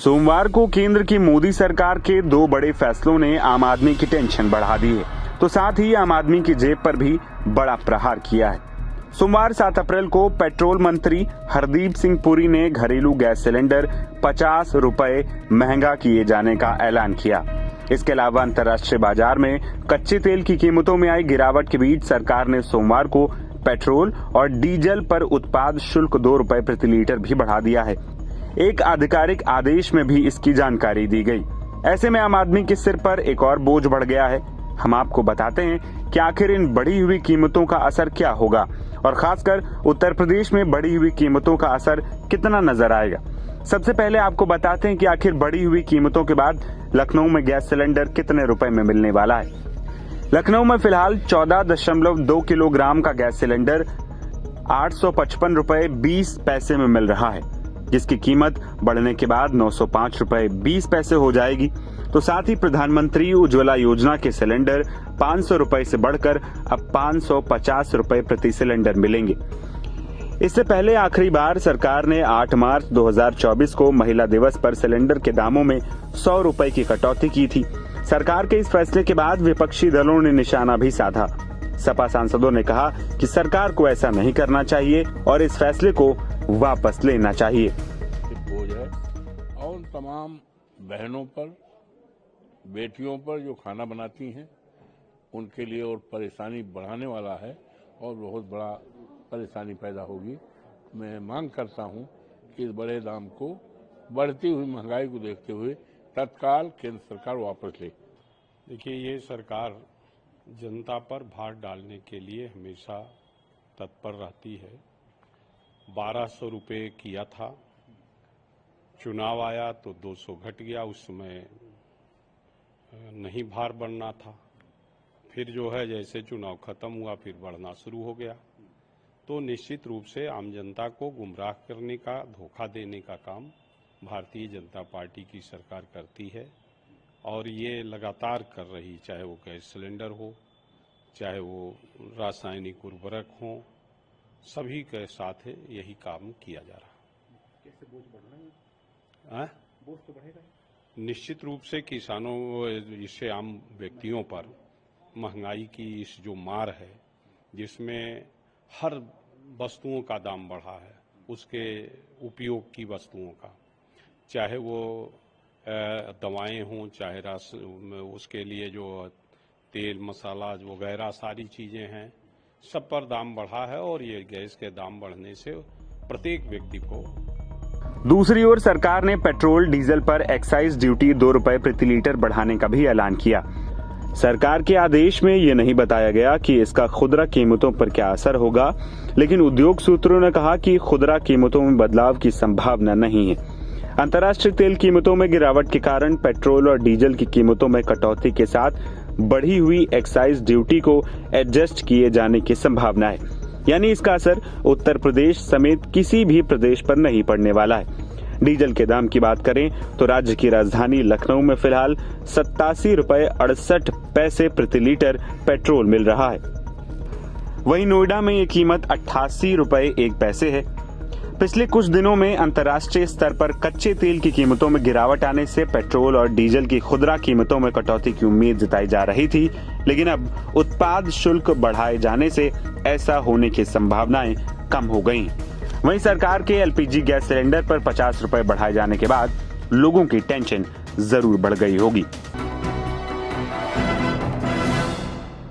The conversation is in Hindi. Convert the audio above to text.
सोमवार को केंद्र की मोदी सरकार के दो बड़े फैसलों ने आम आदमी की टेंशन बढ़ा दी है, तो साथ ही आम आदमी की जेब पर भी बड़ा प्रहार किया है। सोमवार 7 अप्रैल को पेट्रोल मंत्री हरदीप सिंह पुरी ने घरेलू गैस सिलेंडर 50 रुपए महंगा किए जाने का ऐलान किया। इसके अलावा अंतर्राष्ट्रीय बाजार में कच्चे तेल की कीमतों में आई गिरावट के बीच सरकार ने सोमवार को पेट्रोल और डीजल पर उत्पाद शुल्क 2 रुपए प्रति लीटर भी बढ़ा दिया है। एक आधिकारिक आदेश में भी इसकी जानकारी दी गई। ऐसे में आम आदमी के सिर पर एक और बोझ बढ़ गया है। हम आपको बताते हैं कि आखिर इन बढ़ी हुई कीमतों का असर क्या होगा और खासकर उत्तर प्रदेश में बढ़ी हुई कीमतों का असर कितना नजर आएगा। सबसे पहले आपको बताते हैं कि आखिर बढ़ी हुई कीमतों के बाद लखनऊ में गैस सिलेंडर कितने रुपए में मिलने वाला है। लखनऊ में फिलहाल 14.2 किलोग्राम का गैस सिलेंडर 855 रुपए 20 पैसे में मिल रहा है, जिसकी कीमत बढ़ने के बाद 905 रुपए 20 पैसे हो जाएगी। तो साथ ही प्रधानमंत्री उज्ज्वला योजना के सिलेंडर 500 रुपए से बढ़कर अब 550 रुपए प्रति सिलेंडर मिलेंगे। इससे पहले आखिरी बार सरकार ने 8 मार्च 2024 को महिला दिवस पर सिलेंडर के दामों में 100 रुपए की कटौती की थी। सरकार के इस फैसले के बाद विपक्षी दलों ने निशाना भी साधा। सपा सांसदों ने कहा कि सरकार को ऐसा नहीं करना चाहिए और इस फैसले को वापस लेना चाहिए। बोझ है और तमाम बहनों पर, बेटियों पर जो खाना बनाती हैं उनके लिए और परेशानी बढ़ाने वाला है और बहुत बड़ा परेशानी पैदा होगी। मैं मांग करता हूं कि इस बड़े दाम को, बढ़ती हुई महंगाई को देखते हुए तत्काल केंद्र सरकार वापस ले। देखिए, ये सरकार जनता पर भार डालने के लिए हमेशा तत्पर रहती है। 1200 रुपये किया था, चुनाव आया तो 200 घट गया। उस समय नहीं भार बढ़ना था, फिर जो है जैसे चुनाव खत्म हुआ फिर बढ़ना शुरू हो गया। तो निश्चित रूप से आम जनता को गुमराह करने का, धोखा देने का काम भारतीय जनता पार्टी की सरकार करती है और ये लगातार कर रही, चाहे वो गैस सिलेंडर हो, चाहे वो रासायनिक उर्वरक हो, सभी के साथ यही काम किया जा रहा है। कैसे बोझ बढ़ रहा है? बोझ तो बढ़ेगा। निश्चित रूप से किसानों, इससे आम व्यक्तियों पर महंगाई की इस जो मार है, जिसमें हर वस्तुओं का दाम बढ़ा है, उसके उपयोग की वस्तुओं का, चाहे वो दवाएं हों, चाहे उसके लिए जो तेल मसाला वगैरह सारी चीजें हैं, सब पर दाम बढ़ा है और ये गैस के दाम बढ़ने से प्रत्येक व्यक्ति को। दूसरी ओर सरकार ने पेट्रोल डीजल पर एक्साइज ड्यूटी 2 रुपए प्रति लीटर बढ़ाने का भी ऐलान किया। सरकार के आदेश में ये नहीं बताया गया कि इसका खुदरा कीमतों पर क्या असर होगा, लेकिन उद्योग सूत्रों ने कहा कि खुदरा कीमतों में बदलाव की संभावना नहीं है। अंतर्राष्ट्रीय तेल कीमतों में गिरावट के कारण पेट्रोल और डीजल की कीमतों में कटौती के साथ बढ़ी हुई एक्साइज ड्यूटी को एडजस्ट किए जाने की संभावना है, यानी इसका असर उत्तर प्रदेश समेत किसी भी प्रदेश पर नहीं पड़ने वाला है। डीजल के दाम की बात करें तो राज्य की राजधानी लखनऊ में फिलहाल 87 रुपए 68 पैसे प्रति लीटर पेट्रोल मिल रहा है। वहीं नोएडा में ये कीमत 88 रुपए 1 पैसे है। पिछले कुछ दिनों में अंतर्राष्ट्रीय स्तर पर कच्चे तेल की कीमतों में गिरावट आने से पेट्रोल और डीजल की खुदरा कीमतों में कटौती की उम्मीद जताई जा रही थी, लेकिन अब उत्पाद शुल्क बढ़ाए जाने से ऐसा होने की संभावनाएं कम हो गईं। वहीं सरकार के एलपीजी गैस सिलेंडर पर 50 रुपए बढ़ाए जाने के बाद लोगों की टेंशन जरूर बढ़ गई होगी।